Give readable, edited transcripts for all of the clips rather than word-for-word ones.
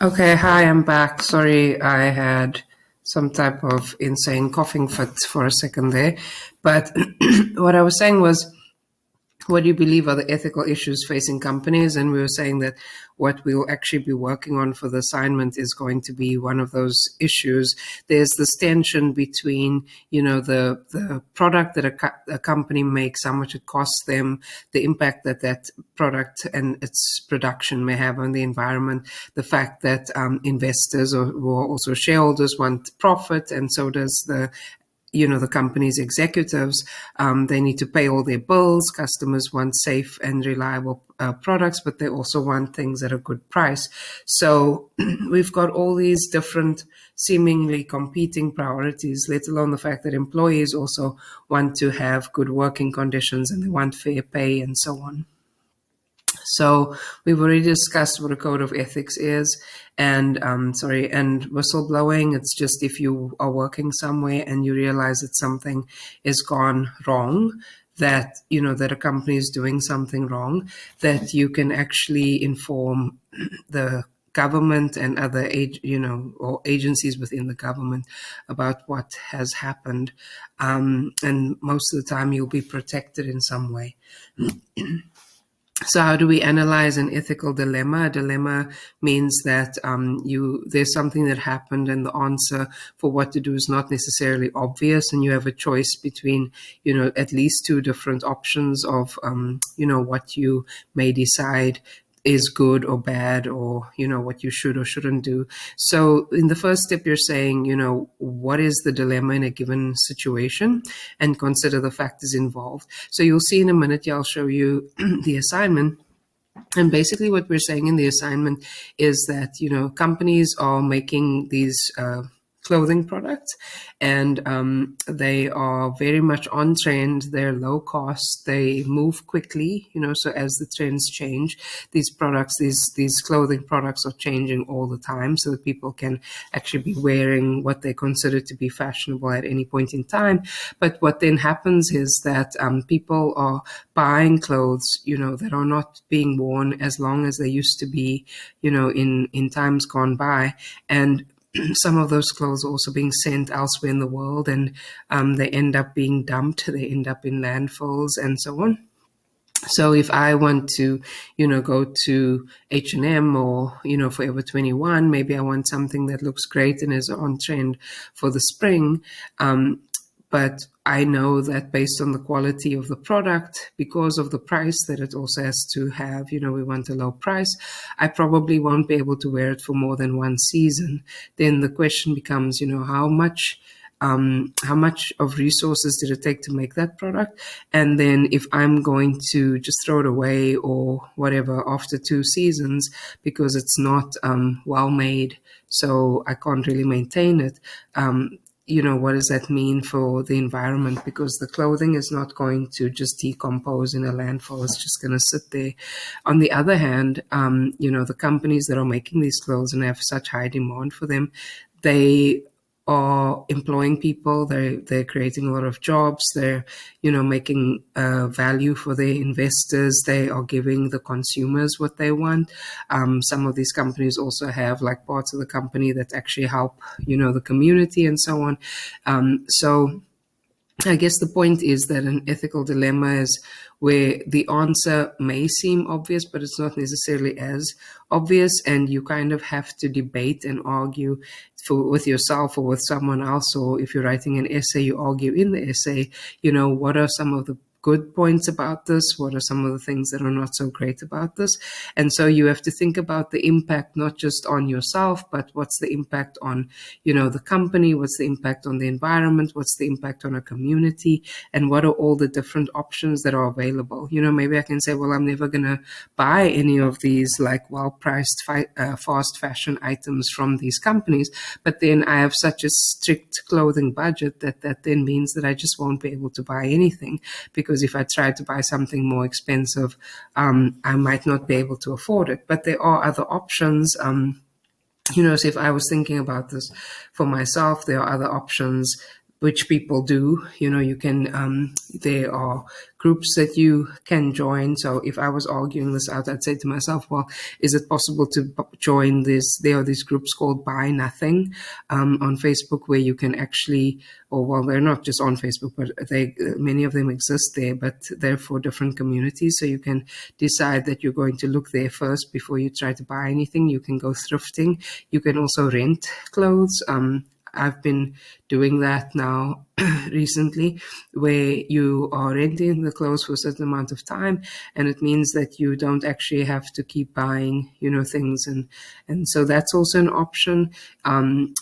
Okay, hi, I'm back. Sorry, I had some type of insane coughing fit for a second there. But what I was saying was, what do you believe are the ethical issues facing companies? And we were saying that what we'll actually be working on for the assignment is going to be one of those issues. There's this tension between, the product that a company makes, how much it costs them, the impact that that product and its production may have on the environment, the fact that investors or also shareholders want profit, and so does the company's executives. They need to pay all their bills. Customers want safe and reliable products, but they also want things at a good price. So we've got all these different seemingly competing priorities, let alone the fact that employees also want to have good working conditions and they want fair pay and so on. So we've already discussed what a code of ethics is, and whistleblowing. It's just if you are working somewhere and you realize that something is gone wrong, that that a company is doing something wrong, that you can actually inform the government and other or agencies within the government about what has happened, and most of the time you'll be protected in some way. So how do we analyze an ethical dilemma? A dilemma means that there's something that happened and the answer for what to do is not necessarily obvious, and you have a choice between at least two different options of what you may decide is good or bad, or what you should or shouldn't do. So in the first step, you're saying what is the dilemma in a given situation, and consider the factors involved. So you'll see in a minute, I'll show you the assignment. And basically what we're saying in the assignment is that companies are making these clothing products, and they are very much on trend. They're low cost, they move quickly, so as the trends change, these clothing products are changing all the time, so that people can actually be wearing what they consider to be fashionable at any point in time. But what then happens is that people are buying clothes that are not being worn as long as they used to be in times gone by, and some of those clothes are also being sent elsewhere in the world, and they end up being dumped, they end up in landfills and so on. So if I want to, go to H&M or, Forever 21, maybe I want something that looks great and is on trend for the spring. But I know that based on the quality of the product, because of the price that it also has to have, we want a low price, I probably won't be able to wear it for more than one season. Then the question becomes, how much of resources did it take to make that product? And then if I'm going to just throw it away or whatever after 2 seasons because it's not well made, so I can't really maintain it, what does that mean for the environment? Because the clothing is not going to just decompose in a landfill. It's just going to sit there. On the other hand, the companies that are making these clothes and have such high demand for them, they are employing people, they're creating a lot of jobs, they're making value for their investors, they are giving the consumers what they want. Some of these companies also have like parts of the company that actually help the community and so on. So I guess the point is that an ethical dilemma is where the answer may seem obvious, but it's not necessarily as obvious, and you kind of have to debate and argue with yourself or with someone else, or if you're writing an essay, you argue in the essay, what are some of the good points about this? What are some of the things that are not so great about this? And so you have to think about the impact, not just on yourself, but what's the impact on, the company? What's the impact on the environment? What's the impact on a community? And what are all the different options that are available? Maybe I can say, well, I'm never going to buy any of these like well-priced fast fashion items from these companies. But then I have such a strict clothing budget that then means that I just won't be able to buy anything, because if I try to buy something more expensive, I might not be able to afford it. But there are other options. So if I was thinking about this for myself, there are other options which people do. You can, there are groups that you can join. So if I was arguing this out, I'd say to myself, well, is it possible to join this? There are these groups called Buy Nothing on Facebook, where you can actually, or well, they're not just on Facebook, but many of them exist there, but they're for different communities. So you can decide that you're going to look there first before you try to buy anything. You can go thrifting. You can also rent clothes. I've been doing that now recently, where you are renting the clothes for a certain amount of time, and it means that you don't actually have to keep buying, things, and so that's also an option.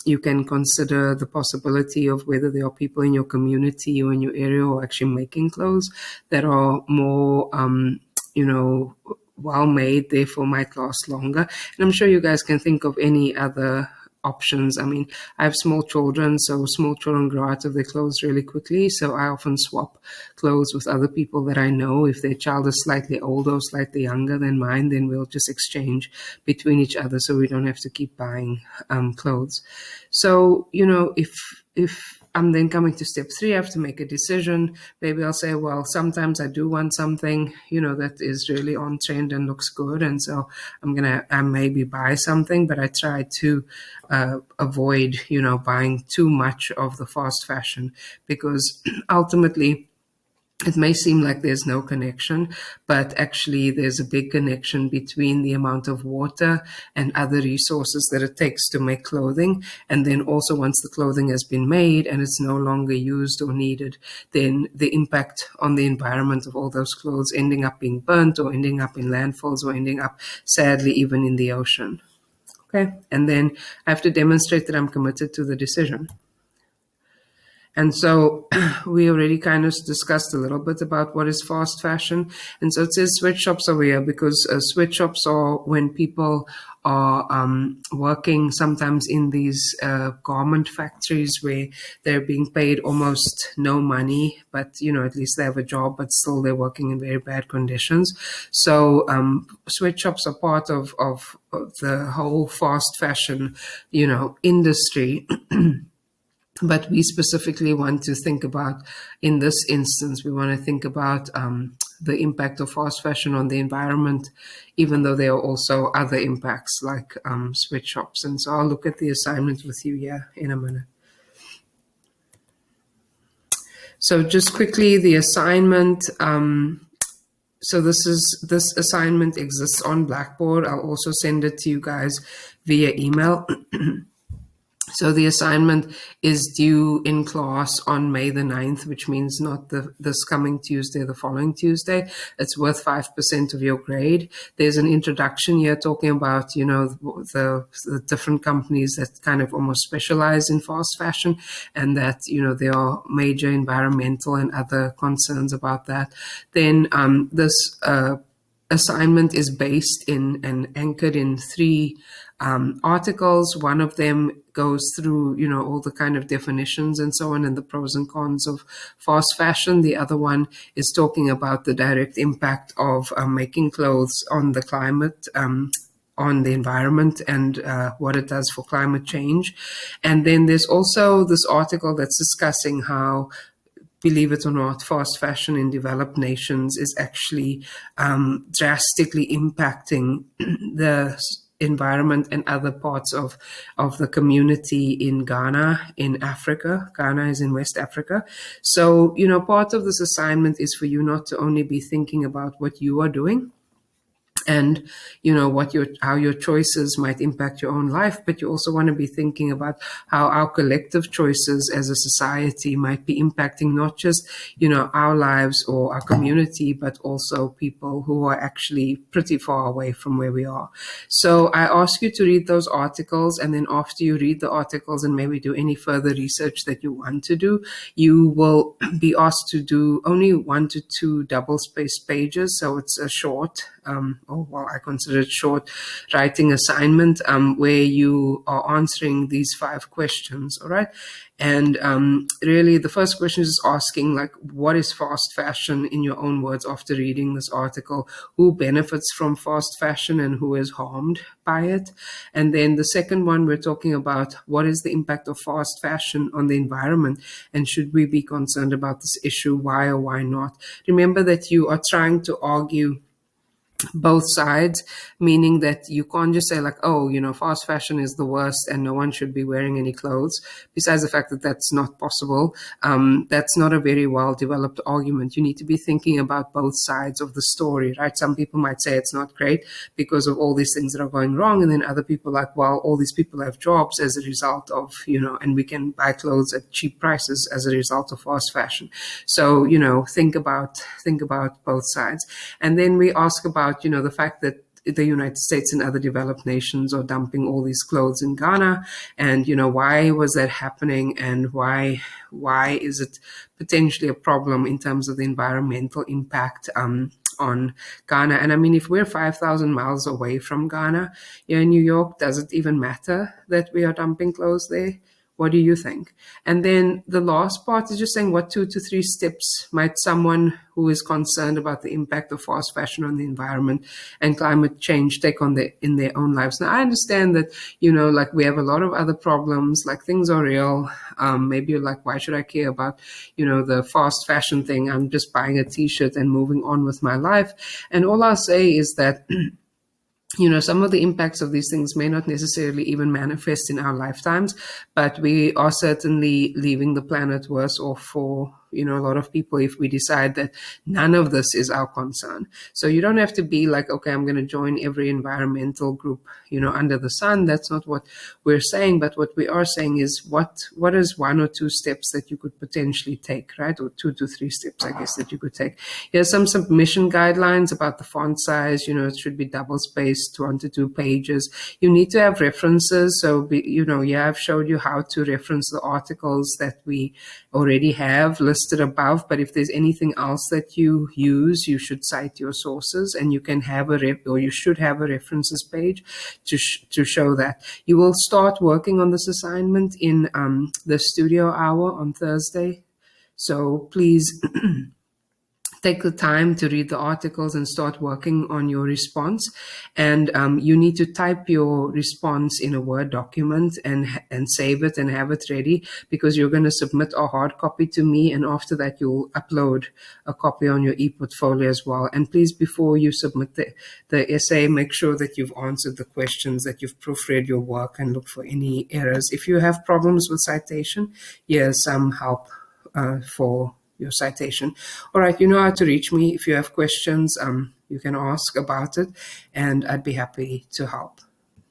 You can consider the possibility of whether there are people in your community or in your area who are actually making clothes that are more, well made, therefore might last longer. And I'm sure you guys can think of any other options. I mean, I have small children, so small children grow out of their clothes really quickly. So I often swap clothes with other people that I know. If their child is slightly older or slightly younger than mine, then we'll just exchange between each other, so we don't have to keep buying clothes. So, if I'm then coming to step 3, I have to make a decision. Maybe I'll say, well, sometimes I do want something, that is really on trend and looks good. And so I maybe buy something, but I try to avoid, buying too much of the fast fashion, because ultimately, it may seem like there's no connection, but actually there's a big connection between the amount of water and other resources that it takes to make clothing. And then also, once the clothing has been made and it's no longer used or needed, then the impact on the environment of all those clothes ending up being burnt or ending up in landfills or ending up, sadly, even in the ocean. Okay. And then I have to demonstrate that I'm committed to the decision. And so we already kind of discussed a little bit about what is fast fashion. And so it says sweatshops over here because sweatshops are when people are working sometimes in these garment factories where they're being paid almost no money, but, at least they have a job, but still they're working in very bad conditions. So sweatshops are part of the whole fast fashion, industry. But we specifically want to think about, in this instance, we want to think about the impact of fast fashion on the environment, even though there are also other impacts like sweatshops. And so I'll look at the assignment with you here in a minute. So just quickly, the assignment. So this assignment exists on Blackboard. I'll also send it to you guys via email. So the assignment is due in class on May the 9th, which means not this coming Tuesday, the following Tuesday. It's worth 5% of your grade. There's an introduction here talking about, the different companies that kind of almost specialize in fast fashion, and that, there are major environmental and other concerns about that. Then this assignment is based in and anchored in 3 articles. One of them goes through, all the kind of definitions and so on, and the pros and cons of fast fashion. The other one is talking about the direct impact of making clothes on the climate, on the environment, and what it does for climate change. And then there's also this article that's discussing how, believe it or not, fast fashion in developed nations is actually drastically impacting the environment and other parts of the community in Ghana, in Africa. Ghana is in West Africa. So, part of this assignment is for you not to only be thinking about what you are doing and how your choices might impact your own life, but you also want to be thinking about how our collective choices as a society might be impacting not just our lives or our community, but also people who are actually pretty far away from where we are. So I ask you to read those articles, and then after you read the articles and maybe do any further research that you want to do, you will be asked to do only 1 to 2 double-spaced pages. So it's a short or I consider it short writing assignment, where you are answering these 5 questions. All right. And really, the first question is asking, like, what is fast fashion in your own words after reading this article? Who benefits from fast fashion and who is harmed by it? And then the second one, we're talking about what is the impact of fast fashion on the environment, and should we be concerned about this issue? Why or why not? Remember that you are trying to argue both sides, meaning that you can't just say like, oh, fast fashion is the worst and no one should be wearing any clothes. Besides the fact that that's not possible, that's not a very well developed argument. You need to be thinking about both sides of the story, right? Some people might say it's not great because of all these things that are going wrong, and then other people are like, well, all these people have jobs as a result of, and we can buy clothes at cheap prices as a result of fast fashion. So, think about both sides. And then we ask about, the fact that the United States and other developed nations are dumping all these clothes in Ghana, and why was that happening, and why is it potentially a problem in terms of the environmental impact on Ghana. And I mean, if we're 5,000 miles away from Ghana, here in New York, does it even matter that we are dumping clothes there? What do you think? And then the last part is just saying, what 2 to 3 steps might someone who is concerned about the impact of fast fashion on the environment and climate change take on in their own lives? Now, I understand that, like, we have a lot of other problems, like things are real. Maybe you're like, why should I care about, the fast fashion thing? I'm just buying a t-shirt and moving on with my life. And all I'll say is that some of the impacts of these things may not necessarily even manifest in our lifetimes, but we are certainly leaving the planet worse off for, a lot of people if we decide that none of this is our concern. So you don't have to be like, okay, I'm going to join every environmental group, under the sun. That's not what we're saying. But what we are saying is what is 1 or 2 steps that you could potentially take, right? Or 2 to 3 steps, I guess, that you could take. Here's some submission guidelines about the font size. It should be double spaced, 1 to 2 pages. You need to have references. So, I've showed you how to reference the articles that we already have listed above, but if there's anything else that you use, you should cite your sources, and you can have you should have a references page to show that. You will start working on this assignment in the studio hour on Thursday. So please take the time to read the articles and start working on your response. And you need to type your response in a Word document and save it and have it ready, because you're going to submit a hard copy to me. And after that, you'll upload a copy on your ePortfolio as well. And please, before you submit the essay, make sure that you've answered the questions, that you've proofread your work, and look for any errors. If you have problems with citation, here's some help for your citation. All right, you know how to reach me. If you have questions, you can ask about it, and I'd be happy to help.